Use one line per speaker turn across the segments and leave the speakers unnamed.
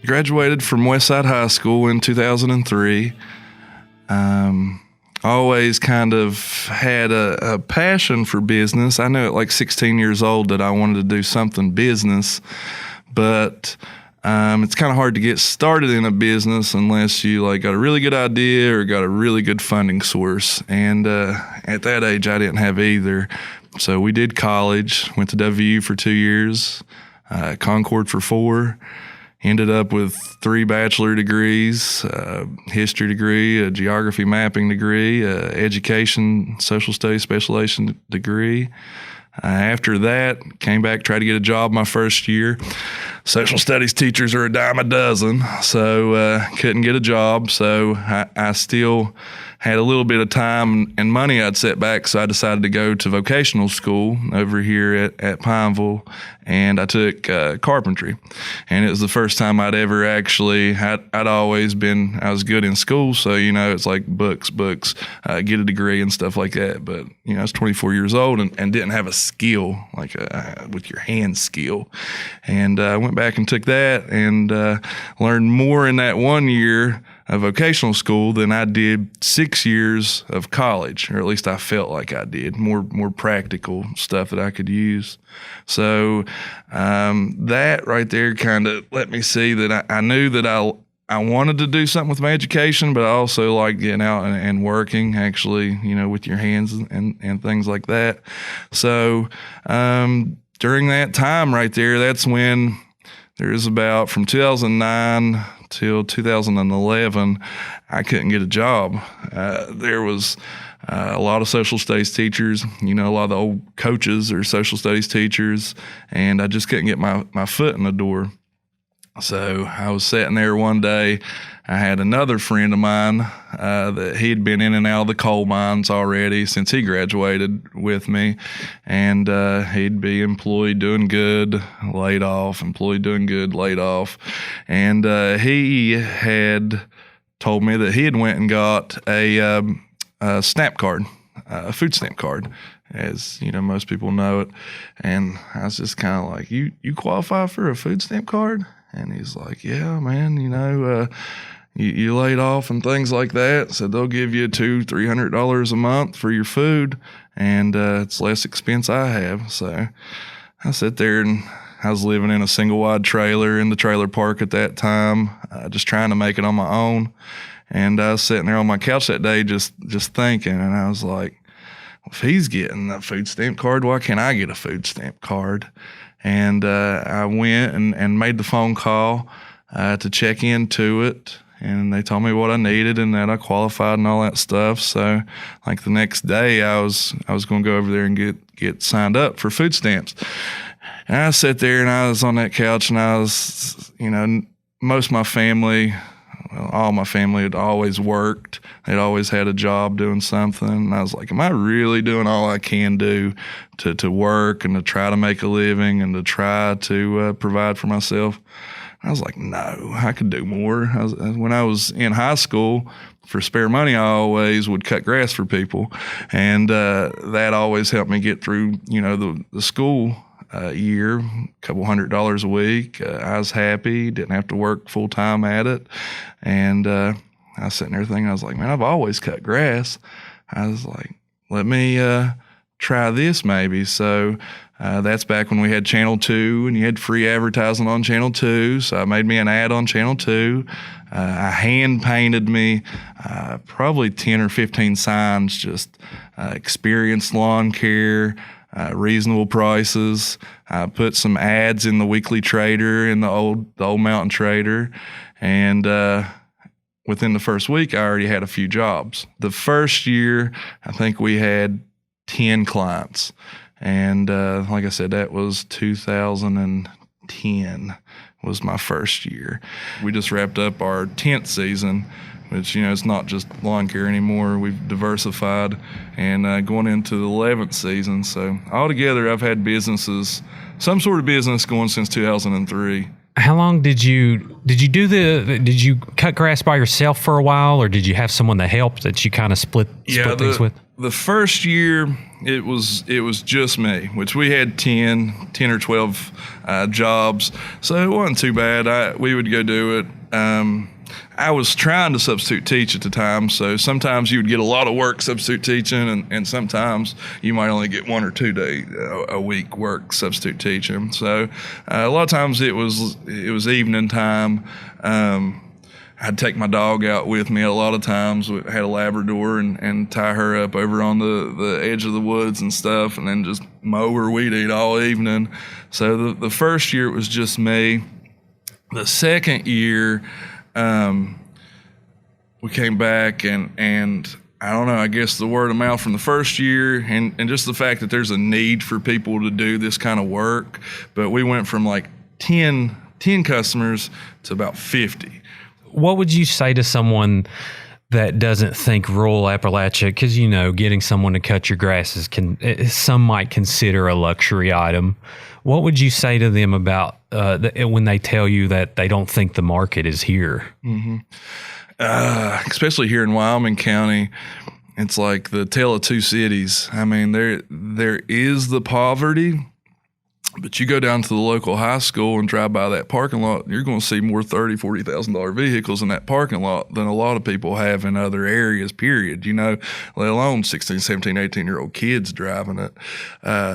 Graduated from Westside High School in 2003. Always kind of had a passion for business. I knew at like 16 years old that I wanted to do something business, but it's kind of hard to get started in a business unless you like got a really good idea or got a really good funding source. And at that age, I didn't have either. So we did college, went to WU for 2 years, Concord for 4. Ended up with 3 bachelor degrees, history degree, a geography mapping degree, education, social studies specialization degree. After that, came back, tried to get a job my first year. Social studies teachers are a dime a dozen, so couldn't get a job. So I still had a little bit of time and money I'd set back, so I decided to go to vocational school over here at Pineville, and I took carpentry. And it was the first time I'd ever actually, I was good in school, so, it's like books, get a degree and stuff like that. But, I was 24 years old and didn't have a skill, like with your hand skill. And I went back and took that and learned more in that 1 year of vocational school than I did 6 years of college, or at least I felt like I did. More practical stuff that I could use. So that right there kind of let me see that I knew that I wanted to do something with my education, but I also like getting out and working, actually, with your hands and things like that. So during that time right there, that's when there's about from 2009 till 2011, I couldn't get a job. There was a lot of social studies teachers, a lot of the old coaches are social studies teachers, and I just couldn't get my foot in the door. So I was sitting there one day. I had another friend of mine that he'd been in and out of the coal mines already since he graduated with me, and he'd be employed doing good, laid off, employed doing good, laid off. And he had told me that he had went and got a SNAP card, a food stamp card, as most people know it. And I was just kind of like, you qualify for a food stamp card? And he's like, yeah, man, you laid off and things like that. So they'll give you $200-300 a month for your food, and it's less expense I have. So I sat there, and I was living in a single wide trailer in the trailer park at that time, just trying to make it on my own. And I was sitting there on my couch that day just thinking, and I was like, if he's getting a food stamp card, why can't I get a food stamp card? And I went and made the phone call to check into it, and they told me what I needed and that I qualified and all that stuff. So like the next day I was going to go over there and get signed up for food stamps. And I sat there and I was on that couch, and I was, most of my family, all my family had always worked. They'd always had a job doing something. And I was like, am I really doing all I can do to work and to try to make a living and to try to provide for myself? I was like, no, I could do more. When I was in high school, for spare money, I always would cut grass for people. And that always helped me get through, the school year, a couple $100 a week. I was happy, didn't have to work full time at it. And I was sitting there thinking, I was like, man, I've always cut grass. I was like, let me try this maybe. So that's back when we had Channel 2 and you had free advertising on Channel 2. So I made me an ad on Channel 2. I hand painted me probably 10 or 15 signs, just experienced lawn care, reasonable prices. I put some ads in the Weekly Trader and the old Mountain Trader, and within the first week, I already had a few jobs. The first year, I think we had 10 clients, and like I said, that was 2010 was my first year. We just wrapped up our 10th season, which, it's not just lawn care anymore. We've diversified and going into the 11th season. So altogether, I've had some sort of business going since 2003.
How long did you cut grass by yourself for a while, or did you have someone that helped that you kind of split things with?
the first year it was just me, which we had 10 or 12 jobs, so it wasn't too bad. We would go do it. I was trying to substitute teach at the time, so sometimes you would get a lot of work substitute teaching, and sometimes you might only get 1 or 2 days a week work substitute teaching. So a lot of times it was evening time. I'd take my dog out with me a lot of times. We had a Labrador and tie her up over on the edge of the woods and stuff, and then just mow her weed eat all evening. So the first year it was just me. The second year, we came back and I don't know, I guess the word of mouth from the first year and just the fact that there's a need for people to do this kind of work. But we went from like 10 customers to about 50.
What would you say to someone that doesn't think rural Appalachia, because, you know, getting someone to cut your grasses some might consider a luxury item. What would you say to them about when they tell you that they don't think the market is here? Mm-hmm.
Especially here in Wyoming County, it's like the tale of two cities. I mean, there is the poverty, but you go down to the local high school and drive by that parking lot, you're going to see more $30,000, $40,000 vehicles in that parking lot than a lot of people have in other areas, period, you know, let alone 16, 17, 18-year-old kids driving it.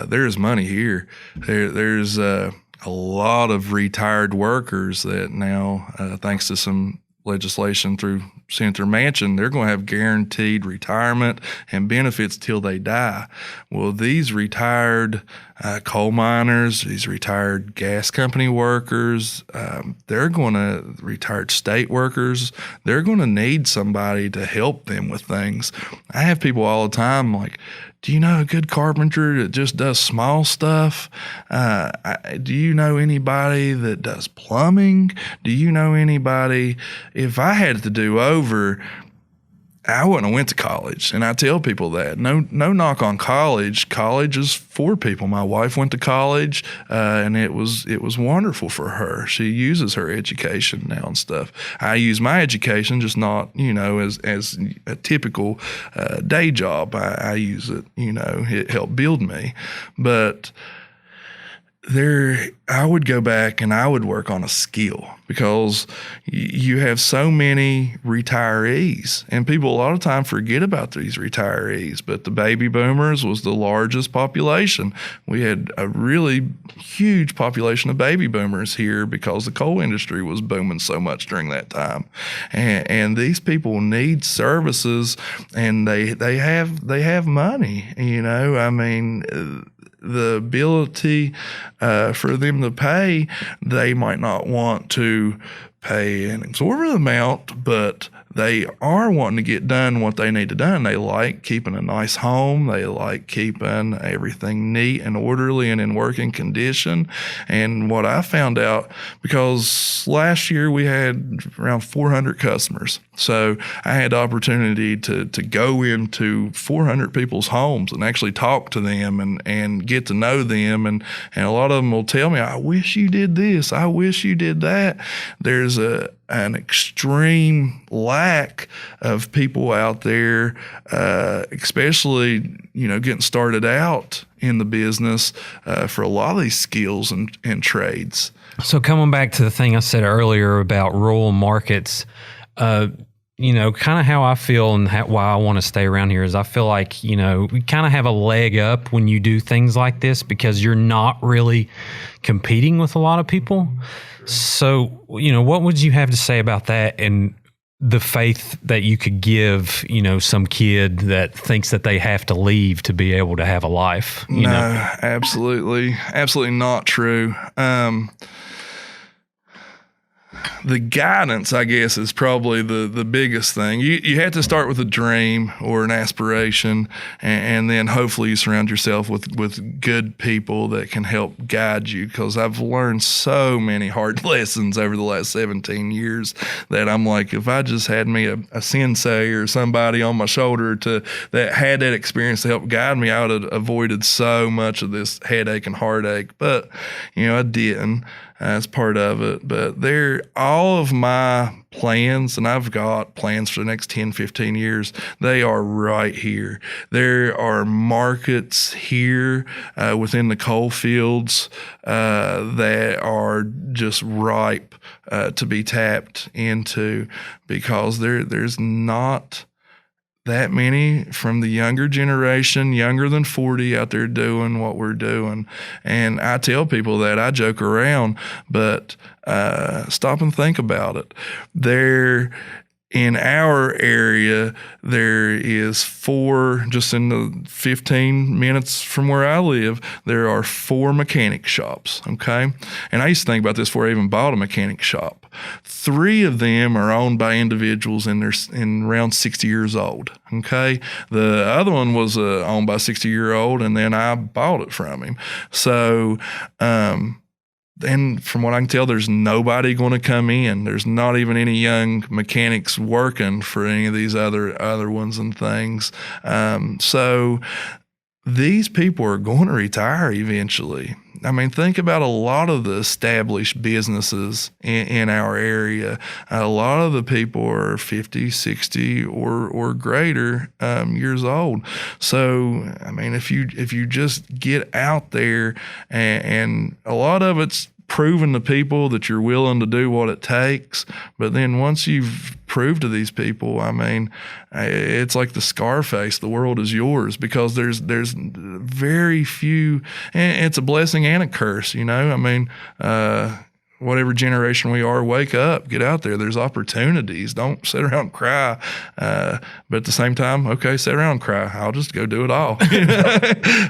There's money here. There's a lot of retired workers that now, thanks to some legislation through Senator Manchin, they're going to have guaranteed retirement and benefits till they die. Well, these retired coal miners, these retired gas company workers, they're going to, retired state workers, they're going to need somebody to help them with things. I have people all the time like, do you know a good carpenter that just does small stuff? Do you know anybody that does plumbing? Do you know anybody? If I had to do over, I wouldn't have went to college, and I tell people that. No knock on college. College is for people. My wife went to college, and it was wonderful for her. She uses her education now and stuff. I use my education, just not, you know, as a typical day job. I use it, you know, it helped build me. But I would go back and I would work on a skill, because you have so many retirees, and people a lot of time forget about these retirees, but the baby boomers was the largest population. We had a really huge population of baby boomers here because the coal industry was booming so much during that time. And these people need services, and they have money, you know, I mean, the ability for them to pay, they might not want to pay an exorbitant amount, but they are wanting to get done what they need to done. They like keeping a nice home. They like keeping everything neat and orderly and in working condition. And what I found out, because last year we had around 400 customers, so I had the opportunity to go into 400 people's homes and actually talk to them and get to know them. And a lot of them will tell me, I wish you did this. I wish you did that. There's an extreme lack of people out there, especially, you know, getting started out in the business for a lot of these skills and trades.
So coming back to the thing I said earlier about rural markets, you know, kind of how I feel and why I want to stay around here is I feel like, you know, we kind of have a leg up when you do things like this because you're not really competing with a lot of people. So, you know, what would you have to say about that and the faith that you could give, you know, some kid that thinks that they have to leave to be able to have a life? You know?
Absolutely not true. The guidance, I guess, is probably the biggest thing. You have to start with a dream or an aspiration, and then hopefully you surround yourself with good people that can help guide you, because I've learned so many hard lessons over the last 17 years that I'm like, if I just had me a sensei or somebody on my shoulder that had that experience to help guide me, I would have avoided so much of this headache and heartache. But, you know, I didn't. as part of it. But all of my plans, and I've got plans for the next 10, 15 years, they are right here. There are markets here within the coal fields that are just ripe to be tapped into, because there's not that many from the younger generation, younger than 40, out there doing what we're doing. And I tell people that, I joke around, but stop and think about it. In our area, there is just in the 15 minutes from where I live, there are 4 mechanic shops, okay? And I used to think about this before I even bought a mechanic shop. 3 of them are owned by individuals in around 60 years old, okay? The other one was owned by a 60-year-old, and then I bought it from him. So, and from what I can tell, there's nobody going to come in. There's not even any young mechanics working for any of these other ones and things. So these people are going to retire eventually. I mean, think about a lot of the established businesses in our area. A lot of the people are 50, 60 or greater years old. So, I mean, if you just get out there, and a lot of it's proving to people that you're willing to do what it takes. But then once you've proved to these people, I mean, it's like the Scarface, the world is yours, because there's very few, and it's a blessing and a curse, you know? I mean, whatever generation we are, wake up, get out there. There's opportunities. Don't sit around and cry. But at the same time, okay, sit around and cry. I'll just go do it all.